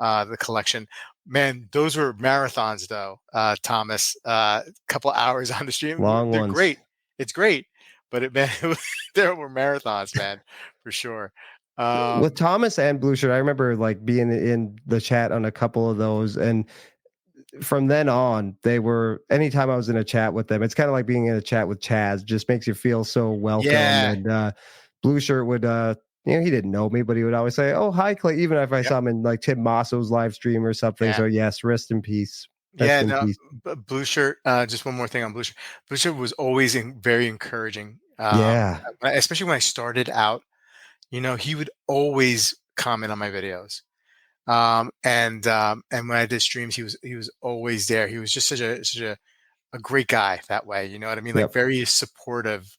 the collection. Man, those were marathons though, Thomas. A couple hours on the stream. Long They're ones. great. It's great, but there were marathons, man, for sure. With Thomas and Blue Shirt, I remember like being in the chat on a couple of those, and from then on, they were anytime I was in a chat with them, it's kind of like being in a chat with Chaz, just makes you feel so welcome. Yeah, And Blue Shirt would he didn't know me, but he would always say, "Oh, hi, Clay," even if I yep, saw him in like Tim Mosso's live stream or something. yeah. So yes, rest in peace. Rest Yeah, in no, peace. Blue Shirt. Just one more thing on Blue Shirt. Blue Shirt was always very encouraging, Yeah. especially when I started out. He would always comment on my videos, and when I did streams, he was always there. He was just such a great guy that way. You know what I mean? Like Yep. very supportive.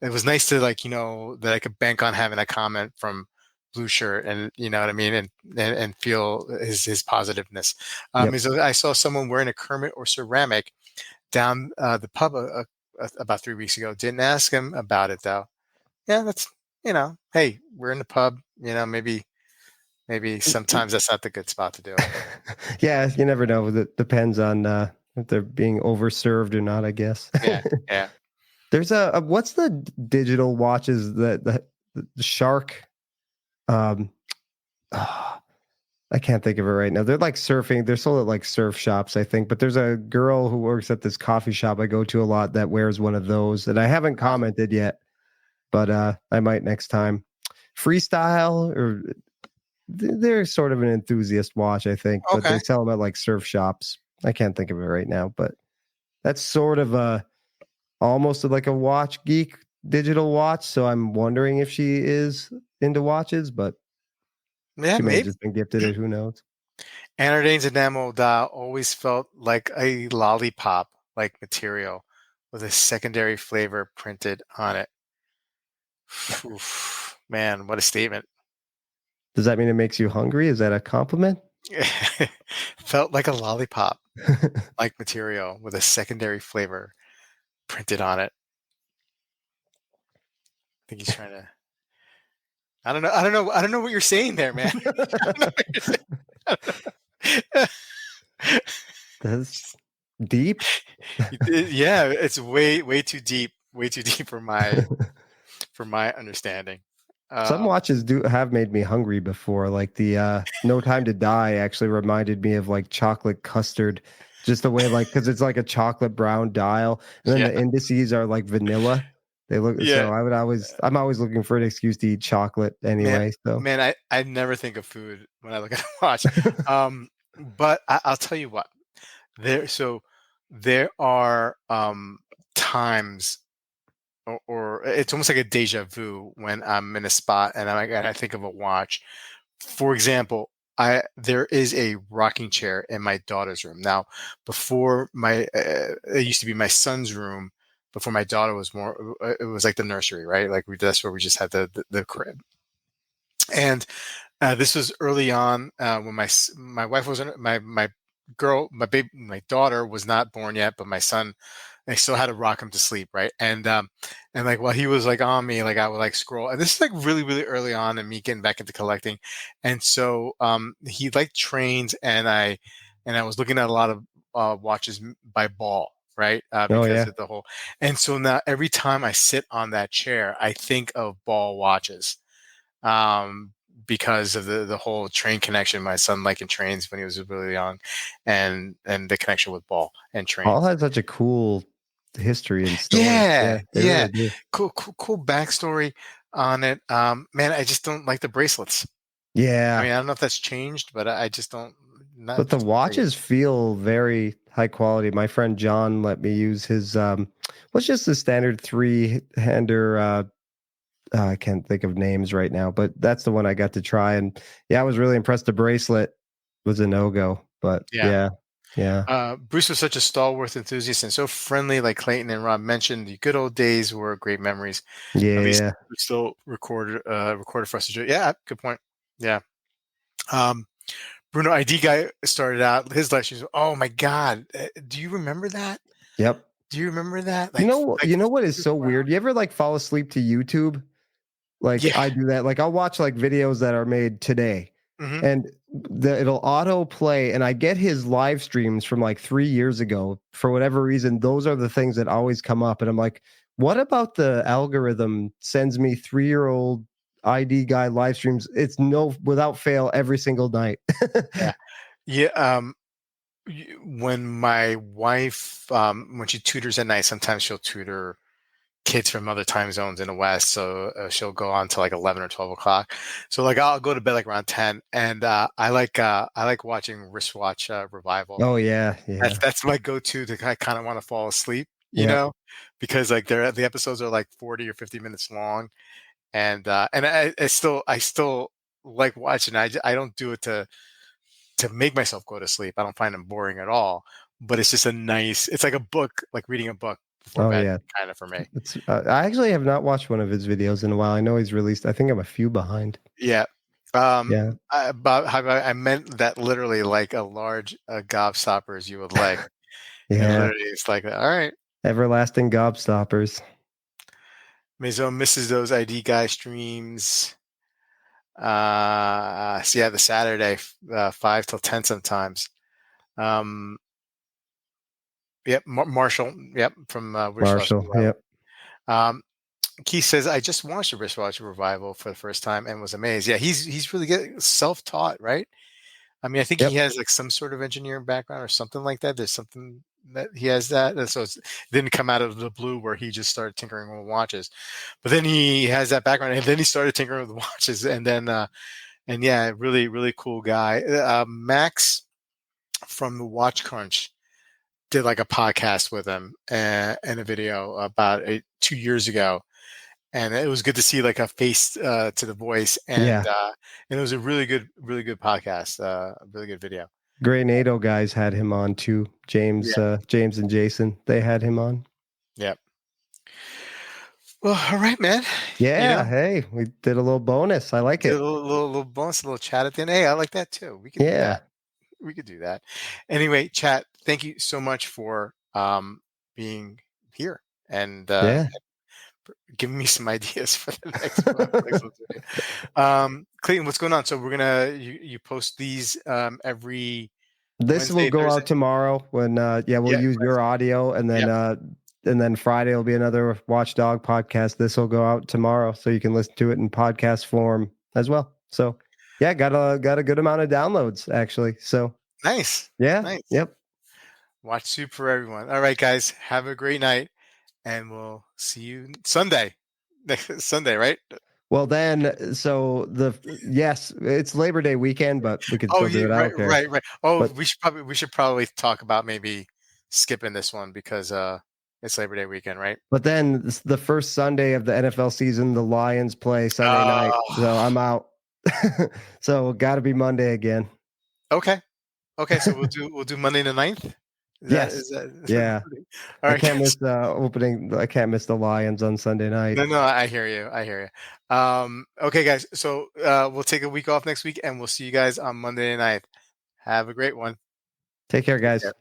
It was nice to like that I could bank on having a comment from Blue Shirt, and you know what I mean, and feel his positiveness. Yep. I saw someone wearing a Kermit or ceramic down the pub about 3 weeks ago. Didn't ask him about it though. Yeah, that's hey, we're in the pub. Maybe sometimes that's not the good spot to do it. Yeah, you never know. It depends on if they're being overserved or not, I guess. Yeah, yeah. There's a what's the digital watches that the Shark ah, I can't think of it right now. They're like surfing. They're sold at like surf shops, I think. But there's a girl who works at this coffee shop I go to a lot that wears one of those. And I haven't commented yet, but I might next time. Freestyle, or they're sort of an enthusiast watch, I think, but they Okay. sell them at like surf shops. I can't think of it right now, but that's sort of a almost like a watch geek digital watch. So I'm wondering if she is into watches, but Yeah, she may have maybe. just been gifted it. Who knows? Anardane's enamel dial always felt like a lollipop-like material with a secondary flavor printed on it. Oof, man, what a statement. Does that mean it makes you hungry? Is that a compliment? Felt like a lollipop-like material with a secondary flavor printed on it. I think he's trying to. I don't know. I don't know. I don't know what you're saying there, man. I don't know what you're saying. That's deep. Yeah, it's way too deep. Way too deep for my understanding. Some Um, watches do have made me hungry before. Like the No Time to Die actually reminded me of like chocolate custard, just the way like because it's like a chocolate brown dial, and then yeah, the indices are like vanilla. They look yeah. so I'm always looking for an excuse to eat chocolate Man, anyway. So man, I never think of food when I look at a watch. But I'll tell you what. There are times, or it's almost like a deja vu when I'm in a spot and I think of a watch. For example, there is a rocking chair in my daughter's room now. Before it used to be my son's room. Before my daughter was more, it was like the nursery, right? Like that's where we just had the crib. And this was early on when my wife wasn't my girl my daughter was not born yet, but my son, I still had to rock him to sleep, right? And like while he was like on me, like I would like scroll, and this is like really early on in me getting back into collecting, and so he liked trains, and I was looking at a lot of watches by Ball. Right, oh because yeah, of the whole, and so now every time I sit on that chair, I think of Ball watches, um, because of the whole train connection. My son liking trains when he was really young, and the connection with ball and all trains. had such a cool history and story. Yeah, Yeah, they yeah, really do. cool backstory on it. Man, I just don't like the bracelets. I Yeah, mean, I don't know if that's changed, but I just don't not but the just don't dig it. watches feel very high quality. My friend John let me use his what's just the standard three-hander I can't think of names right now, but that's the one I got to try. And yeah, I was really impressed. The bracelet, was a no-go. But Yeah. yeah. Bruce was such a stalwart enthusiast and so friendly, like Clayton and Rob mentioned. The good old days were great memories. At least Yeah. we still recorded for us to do. Yeah, good point. Yeah. Um, Bruno ID guy started out his live streams. Oh my God. Do you remember that? Yep. Do you remember that? You know what is so 3 or 4 weird? You ever like fall asleep to YouTube? Like Yeah. I do that. Like I'll watch like videos that are made today Hmm. and it'll auto play and I get his live streams from like 3 years ago. For whatever reason, those are the things that always come up and I'm like, what about the algorithm sends me 3-year-old ID guy live streams? It's no without fail every single night. Yeah. Yeah. When my wife, when she tutors at night, sometimes she'll tutor kids from other time zones in the West. So she'll go on to like 11 or 12 o'clock. So like I'll go to bed like around 10 and I like watching wristwatch revival. Oh yeah, That's yeah. that's my go-to to kind of want to fall asleep, Yep. because like the episodes are like 40 or 50 minutes long. And I still like watching. I don't do it to make myself go to sleep. I don't find them boring at all. But it's just it's like a book, like reading a book before Oh bed, yeah. kind of for me. It's I actually have not watched one of his videos in a while. I know he's released. I think I'm a few behind. Yeah. Yeah. But I meant that literally like a large gobstopper as you would like. And Yeah. literally it's like, all right. Everlasting gobstoppers. Maison misses those ID guy streams. So yeah, the Saturday, 5 till 10 sometimes. Um, yep, Marshall, yep, from Wishwash Marshall. Revival. Yep. Um, Keith says, I just watched the Wishwash Revival for the first time and was amazed. Yeah, he's really good, self-taught, right? I mean, I think he Yep. has like some sort of engineering background or something like that. There's something that he has that. And so it didn't come out of the blue where he just started tinkering with watches. But then he has that background and then he started tinkering with watches. And yeah, really, really cool guy. Max from the Watch Crunch did like a podcast with him and a video about 2 years ago. And it was good to see like a face to the voice, Yeah. and it was a really good podcast, a really good video. Grey NATO guys had him on too. Yeah, James and Jason. They had him on. yeah. Well, all right, man. You Yeah. know, Hey, we did a little bonus. I like did a it. little bonus, a little chat at the end. Hey, I like that too. We could do that. Yeah. We could do that. Anyway, chat. Thank you so much for being here and Yeah. giving me some ideas for the next video. Clayton, what's going on? So we're gonna you post these every This will Wednesday, go Thursday. out tomorrow when we'll Yeah, use your audio yep. and then Friday will be another Watchdog podcast. This will go out tomorrow so you can listen to it in podcast form as well. So yeah, got a good amount of downloads actually. So Nice, yeah, nice. yep. Watch Soup for everyone. All right, guys, have a great night, and we'll see you Sunday. Next Sunday, right? Well then yes, it's Labor Day weekend, but we could Oh, still do yeah, it. I right, don't care. right, right. Oh, But we should probably talk about maybe skipping this one because it's Labor Day weekend, right? then the first Sunday of the NFL season, the Lions play Sunday night. So Oh, I'm out. So got to be Monday again. okay. Okay, so we'll do Monday the 9th. Yes. Is that Yeah. all I right, can't guys? miss opening. I can't miss the Lions on Sunday night. No, no, I hear you. I hear you. Okay, guys. So we'll take a week off next week, and we'll see you guys on Monday night. Have a great one. Take care, Take guys. care.